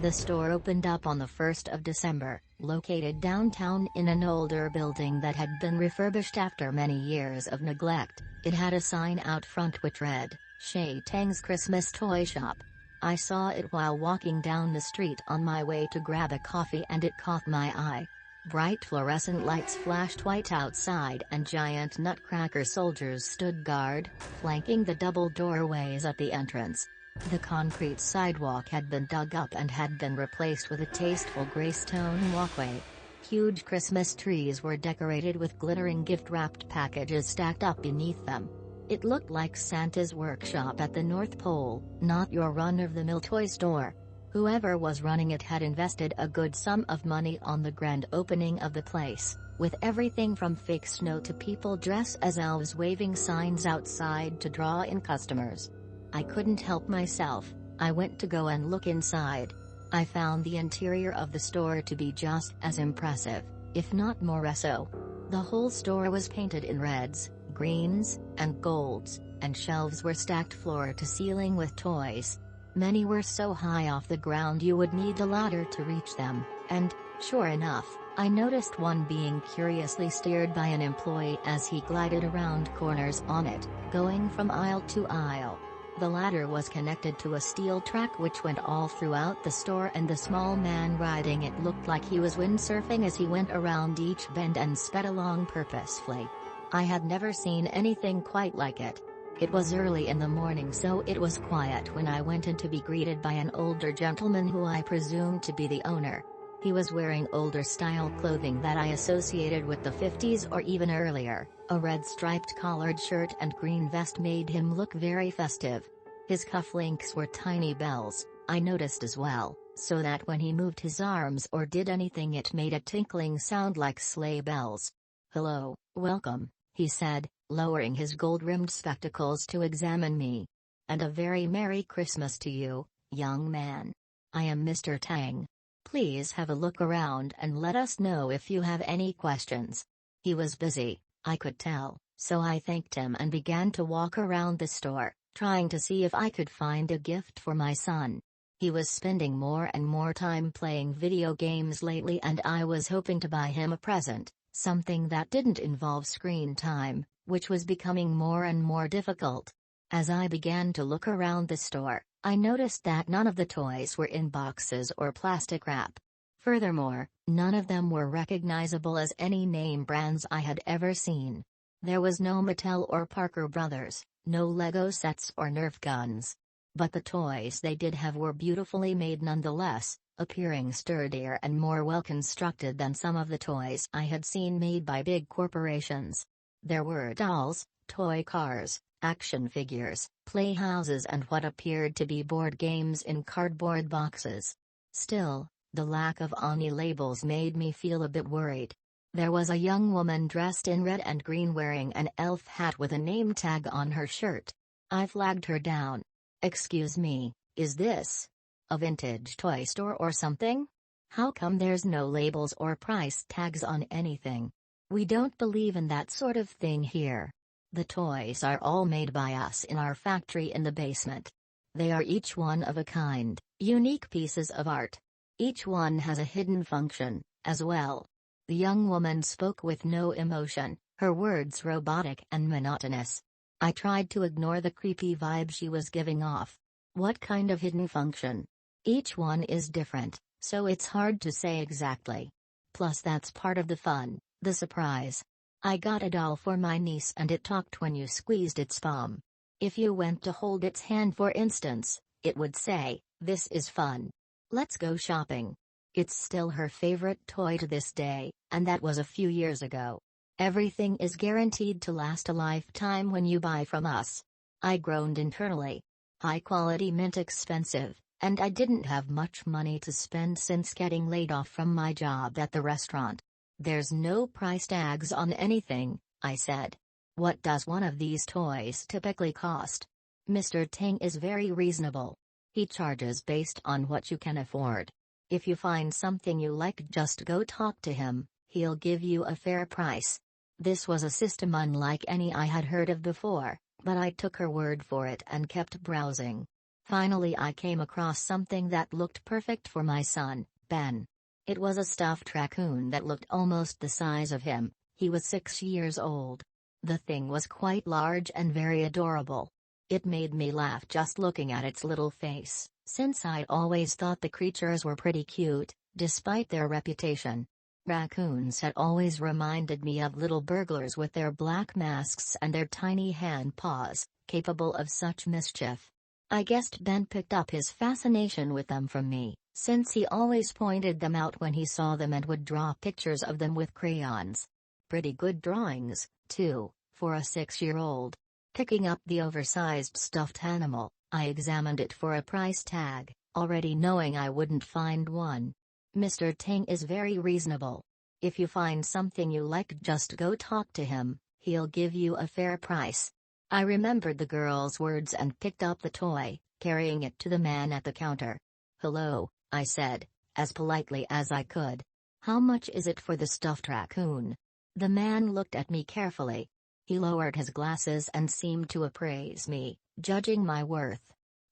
The store opened up on the 1st of December, located downtown in an older building that had been refurbished after many years of neglect. It had a sign out front which read, Shay Tang's Christmas Toy Shop. I saw it while walking down the street on my way to grab a coffee and it caught my eye. Bright fluorescent lights flashed white outside and giant nutcracker soldiers stood guard, flanking the double doorways at the entrance. The concrete sidewalk had been dug up and had been replaced with a tasteful gray stone walkway. Huge Christmas trees were decorated with glittering gift-wrapped packages stacked up beneath them. It looked like Santa's workshop at the North Pole, not your run-of-the-mill toy store. Whoever was running it had invested a good sum of money on the grand opening of the place, with everything from fake snow to people dressed as elves waving signs outside to draw in customers. I couldn't help myself. I went to go and look inside. I found the interior of the store to be just as impressive, if not more so. The whole store was painted in reds, greens, and golds, and shelves were stacked floor to ceiling with toys. Many were so high off the ground you would need a ladder to reach them, and, sure enough, I noticed one being curiously steered by an employee as he glided around corners on it, going from aisle to aisle. The ladder was connected to a steel track which went all throughout the store, and the small man riding it looked like he was windsurfing as he went around each bend and sped along purposefully. I had never seen anything quite like it. It was early in the morning, so it was quiet when I went in to be greeted by an older gentleman who I presumed to be the owner. He was wearing older style clothing that I associated with the 50s or even earlier. A red striped collared shirt and green vest made him look very festive. His cufflinks were tiny bells, I noticed as well, so that when he moved his arms or did anything it made a tinkling sound like sleigh bells. "Hello, welcome," he said, lowering his gold-rimmed spectacles to examine me. "And a very Merry Christmas to you, young man. I am Mr. Tang. Please have a look around and let us know if you have any questions." He was busy, I could tell, so I thanked him and began to walk around the store, trying to see if I could find a gift for my son. He was spending more and more time playing video games lately, and I was hoping to buy him a present, something that didn't involve screen time, which was becoming more and more difficult. As I began to look around the store, I noticed that none of the toys were in boxes or plastic wrap. Furthermore, none of them were recognizable as any name brands I had ever seen. There was no Mattel or Parker Brothers, no Lego sets or Nerf guns. But the toys they did have were beautifully made nonetheless, appearing sturdier and more well-constructed than some of the toys I had seen made by big corporations. There were dolls, toy cars, action figures, playhouses, and what appeared to be board games in cardboard boxes. Still, the lack of Oni labels made me feel a bit worried. There was a young woman dressed in red and green wearing an elf hat with a name tag on her shirt. I flagged her down. "Excuse me, is this a vintage toy store or something? How come there's no labels or price tags on anything? We don't believe in that sort of thing here. The toys are all made by us in our factory in the basement. They are each one of a kind, unique pieces of art. Each one has a hidden function, as well." The young woman spoke with no emotion, her words robotic and monotonous. I tried to ignore the creepy vibe she was giving off. What kind of hidden function? Each one is different, so it's hard to say exactly. Plus that's part of the fun, the surprise. I got a doll for my niece and it talked when you squeezed its palm. If you went to hold its hand for instance, it would say, "This is fun. Let's go shopping." It's still her favorite toy to this day, and that was a few years ago. Everything is guaranteed to last a lifetime when you buy from us. I groaned internally. High quality meant expensive, and I didn't have much money to spend since getting laid off from my job at the restaurant. "There's no price tags on anything," I said. "What does one of these toys typically cost?" "Mr. Tang is very reasonable. He charges based on what you can afford. If you find something you like, just go talk to him, he'll give you a fair price." This was a system unlike any I had heard of before, but I took her word for it and kept browsing. Finally I came across something that looked perfect for my son, Ben. It was a stuffed raccoon that looked almost the size of him. He was 6 years old. The thing was quite large and very adorable. It made me laugh just looking at its little face, since I'd always thought the creatures were pretty cute, despite their reputation. Raccoons had always reminded me of little burglars with their black masks and their tiny hand paws, capable of such mischief. I guessed Ben picked up his fascination with them from me, since he always pointed them out when he saw them and would draw pictures of them with crayons. Pretty good drawings, too, for a 6-year-old. Picking up the oversized stuffed animal, I examined it for a price tag, already knowing I wouldn't find one. Mr. Tang is very reasonable. If you find something you like, just go talk to him, he'll give you a fair price. I remembered the girl's words and picked up the toy, carrying it to the man at the counter. "Hello," I said, as politely as I could. "How much is it for the stuffed raccoon?" The man looked at me carefully. He lowered his glasses and seemed to appraise me, judging my worth.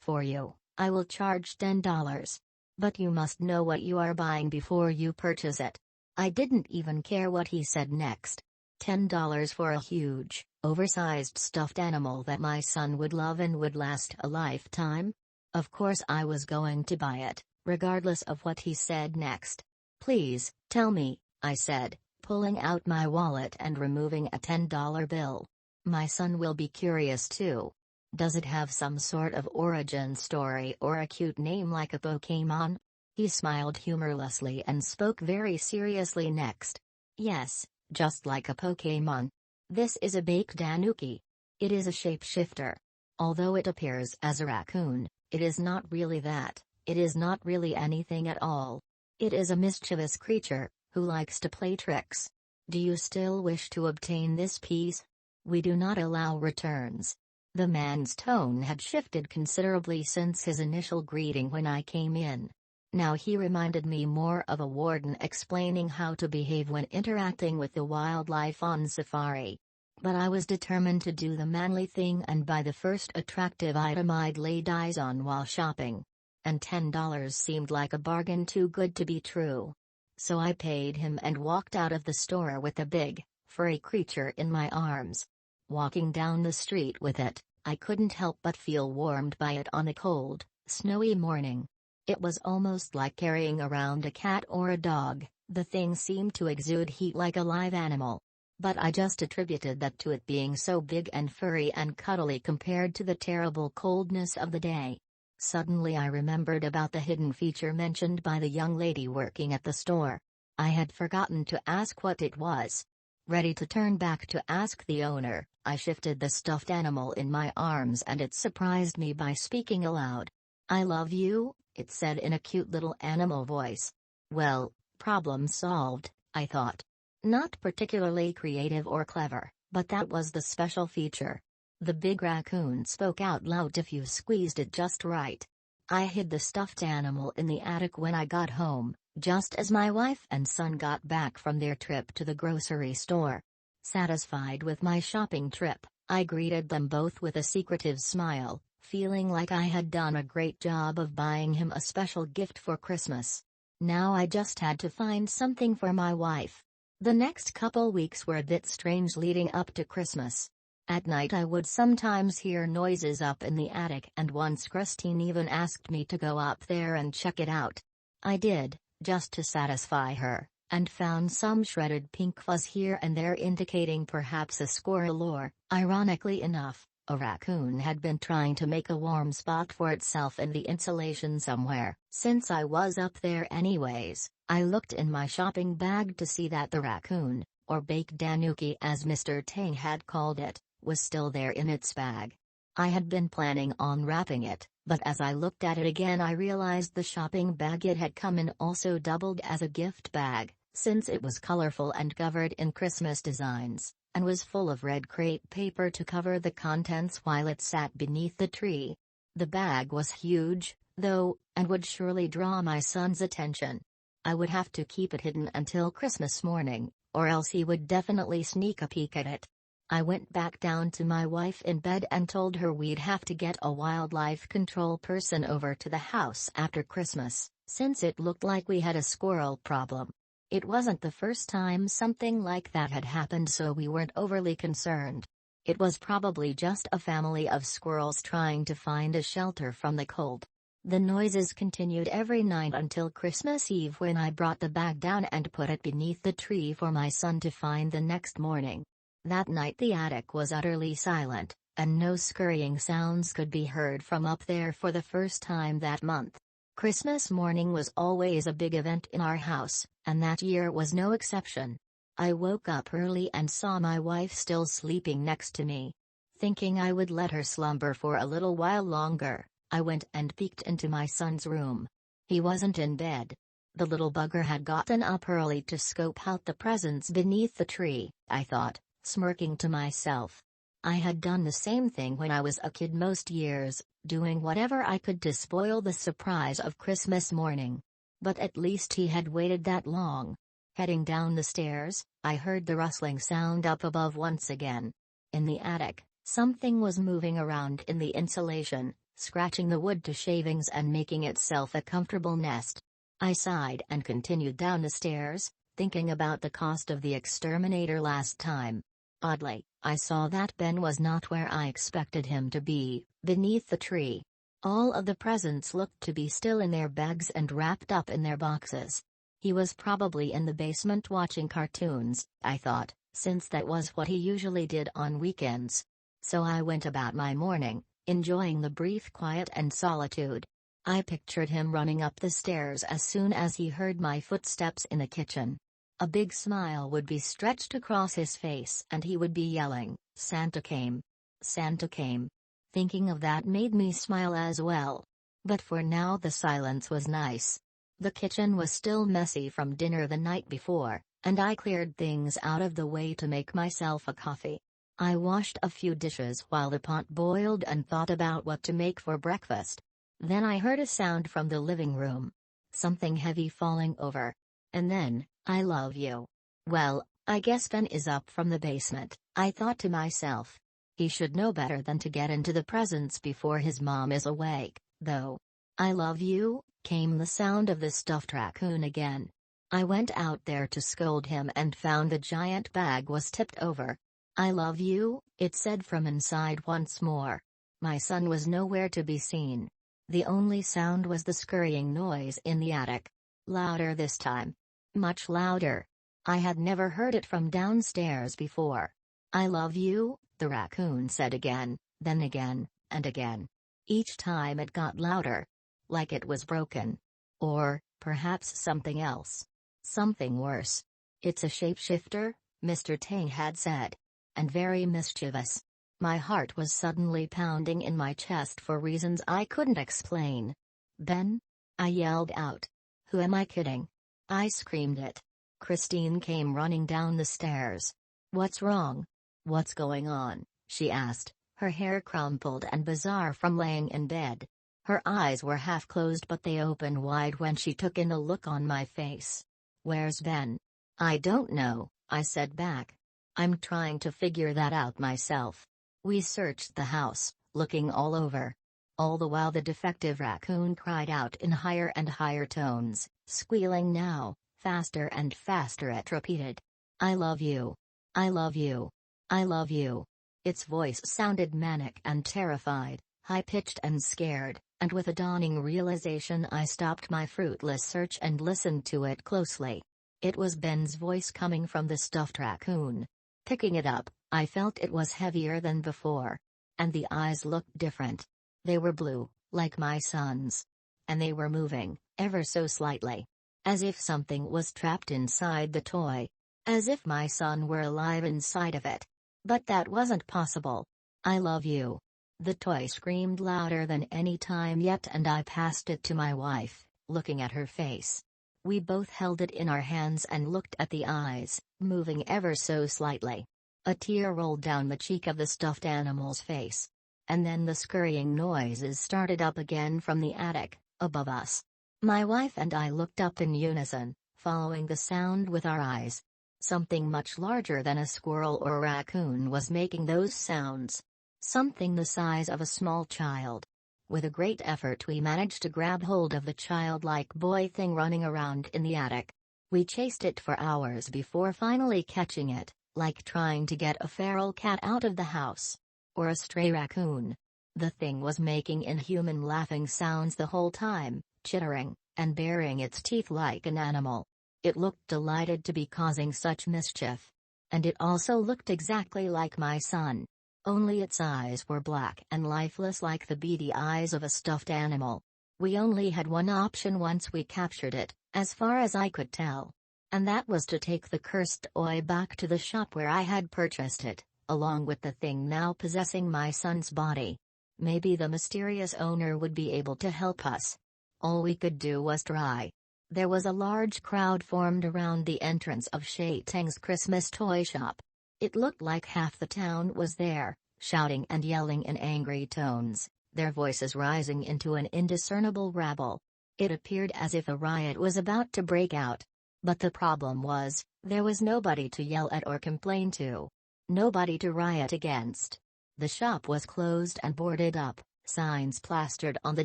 "For you, I will charge $10. But you must know what you are buying before you purchase it." I didn't even care what he said next. $10 for a huge, oversized stuffed animal that my son would love and would last a lifetime? Of course I was going to buy it, regardless of what he said next. "Please, tell me," I said, pulling out my wallet and removing a $10 bill. "My son will be curious too. Does it have some sort of origin story or a cute name like a Pokémon?" He smiled humorlessly and spoke very seriously next. "Yes, just like a Pokémon. This is a baked tanuki. It is a shapeshifter. Although it appears as a raccoon, it is not really that. It is not really anything at all. It is a mischievous creature, who likes to play tricks. Do you still wish to obtain this piece? We do not allow returns." The man's tone had shifted considerably since his initial greeting when I came in. Now he reminded me more of a warden explaining how to behave when interacting with the wildlife on safari. But I was determined to do the manly thing and buy the first attractive item I'd laid eyes on while shopping. And $10 seemed like a bargain too good to be true. So I paid him and walked out of the store with the big, furry creature in my arms. Walking down the street with it, I couldn't help but feel warmed by it on a cold, snowy morning. It was almost like carrying around a cat or a dog. The thing seemed to exude heat like a live animal. But I just attributed that to it being so big and furry and cuddly compared to the terrible coldness of the day. Suddenly I remembered about the hidden feature mentioned by the young lady working at the store. I had forgotten to ask what it was. Ready to turn back to ask the owner, I shifted the stuffed animal in my arms and it surprised me by speaking aloud. "I love you," it said in a cute little animal voice. Well, problem solved, I thought. Not particularly creative or clever, but that was the special feature. The big raccoon spoke out loud if you squeezed it just right. I hid the stuffed animal in the attic when I got home, just as my wife and son got back from their trip to the grocery store. Satisfied with my shopping trip, I greeted them both with a secretive smile, feeling like I had done a great job of buying him a special gift for Christmas. Now I just had to find something for my wife. The next couple weeks were a bit strange leading up to Christmas. At night I would sometimes hear noises up in the attic, and once Christine even asked me to go up there and check it out. I did, just to satisfy her, and found some shredded pink fuzz here and there indicating perhaps a squirrel or, ironically enough, a raccoon had been trying to make a warm spot for itself in the insulation somewhere. Since I was up there anyways, I looked in my shopping bag to see that the raccoon, or baked tanuki as Mr. Tang had called it, was still there in its bag. I had been planning on wrapping it, but as I looked at it again I realized the shopping bag it had come in also doubled as a gift bag, since it was colorful and covered in Christmas designs, and was full of red crepe paper to cover the contents while it sat beneath the tree. The bag was huge, though, and would surely draw my son's attention. I would have to keep it hidden until Christmas morning, or else he would definitely sneak a peek at it. I went back down to my wife in bed and told her we'd have to get a wildlife control person over to the house after Christmas, since it looked like we had a squirrel problem. It wasn't the first time something like that had happened, so we weren't overly concerned. It was probably just a family of squirrels trying to find a shelter from the cold. The noises continued every night until Christmas Eve, when I brought the bag down and put it beneath the tree for my son to find the next morning. That night the attic was utterly silent, and no scurrying sounds could be heard from up there for the first time that month. Christmas morning was always a big event in our house, and that year was no exception. I woke up early and saw my wife still sleeping next to me. Thinking I would let her slumber for a little while longer, I went and peeked into my son's room. He wasn't in bed. The little bugger had gotten up early to scope out the presents beneath the tree, I thought, smirking to myself. I had done the same thing when I was a kid most years, doing whatever I could to spoil the surprise of Christmas morning. But at least he had waited that long. Heading down the stairs, I heard the rustling sound up above once again. In the attic, something was moving around in the insulation, scratching the wood to shavings and making itself a comfortable nest. I sighed and continued down the stairs, thinking about the cost of the exterminator last time. Oddly, I saw that Ben was not where I expected him to be, beneath the tree. All of the presents looked to be still in their bags and wrapped up in their boxes. He was probably in the basement watching cartoons, I thought, since that was what he usually did on weekends. So I went about my morning, enjoying the brief quiet and solitude. I pictured him running up the stairs as soon as he heard my footsteps in the kitchen. A big smile would be stretched across his face and he would be yelling, "Santa came! Santa came!" Thinking of that made me smile as well. But for now the silence was nice. The kitchen was still messy from dinner the night before, and I cleared things out of the way to make myself a coffee. I washed a few dishes while the pot boiled and thought about what to make for breakfast. Then I heard a sound from the living room. Something heavy falling over. And then, "I love you." Well, I guess Ben is up from the basement, I thought to myself. He should know better than to get into the presents before his mom is awake, though. "I love you," came the sound of the stuffed raccoon again. I went out there to scold him and found the giant bag was tipped over. "I love you," it said from inside once more. My son was nowhere to be seen. The only sound was the scurrying noise in the attic. Louder this time. Much louder. I had never heard it from downstairs before. "I love you," the raccoon said again, then again, and again. Each time it got louder. Like it was broken. Or, perhaps something else. Something worse. "It's a shapeshifter," Mr. Tang had said. And very mischievous. My heart was suddenly pounding in my chest for reasons I couldn't explain. "Ben?" I yelled out. "Who am I kidding?" I screamed it. Christine came running down the stairs. "What's wrong? What's going on?" she asked, her hair crumpled and bizarre from laying in bed. Her eyes were half closed but they opened wide when she took in the look on my face. "Where's Ben?" "I don't know," I said back. "I'm trying to figure that out myself." We searched the house, looking all over. All the while the defective raccoon cried out in higher and higher tones, squealing now, faster and faster it repeated. "I love you. I love you. I love you." Its voice sounded manic and terrified, high-pitched and scared, and with a dawning realization I stopped my fruitless search and listened to it closely. It was Ben's voice coming from the stuffed raccoon. Picking it up, I felt it was heavier than before. And the eyes looked different. They were blue, like my son's. And they were moving, ever so slightly. As if something was trapped inside the toy. As if my son were alive inside of it. But that wasn't possible. "I love you." The toy screamed louder than any time yet and I passed it to my wife, looking at her face. We both held it in our hands and looked at the eyes, moving ever so slightly. A tear rolled down the cheek of the stuffed animal's face. And then the scurrying noises started up again from the attic, above us. My wife and I looked up in unison, following the sound with our eyes. Something much larger than a squirrel or a raccoon was making those sounds. Something the size of a small child. With a great effort we managed to grab hold of the childlike boy thing running around in the attic. We chased it for hours before finally catching it, like trying to get a feral cat out of the house. Or a stray raccoon. The thing was making inhuman laughing sounds the whole time, chittering, and baring its teeth like an animal. It looked delighted to be causing such mischief. And it also looked exactly like my son. Only its eyes were black and lifeless like the beady eyes of a stuffed animal. We only had one option once we captured it, as far as I could tell. And that was to take the cursed toy back to the shop where I had purchased it, along with the thing now possessing my son's body. Maybe the mysterious owner would be able to help us. All we could do was try. There was a large crowd formed around the entrance of Shay Teng's Christmas toy shop. It looked like half the town was there, shouting and yelling in angry tones, their voices rising into an indiscernible rabble. It appeared as if a riot was about to break out. But the problem was, there was nobody to yell at or complain to. Nobody to riot against. The shop was closed and boarded up, signs plastered on the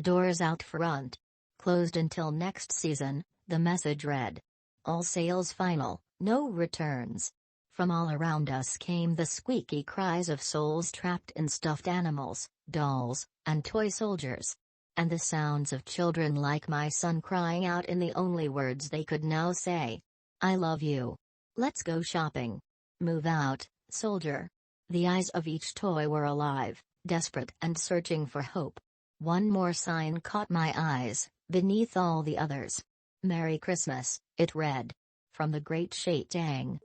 doors out front. Closed until next season, the message read. All sales final, no returns. From all around us came the squeaky cries of souls trapped in stuffed animals, dolls, and toy soldiers. And the sounds of children like my son crying out in the only words they could now say. I love you. Let's go shopping. Move out, soldier. The eyes of each toy were alive, desperate and searching for hope. One more sign caught my eyes, beneath all the others. Merry Christmas, it read. From the Great Shay Teng.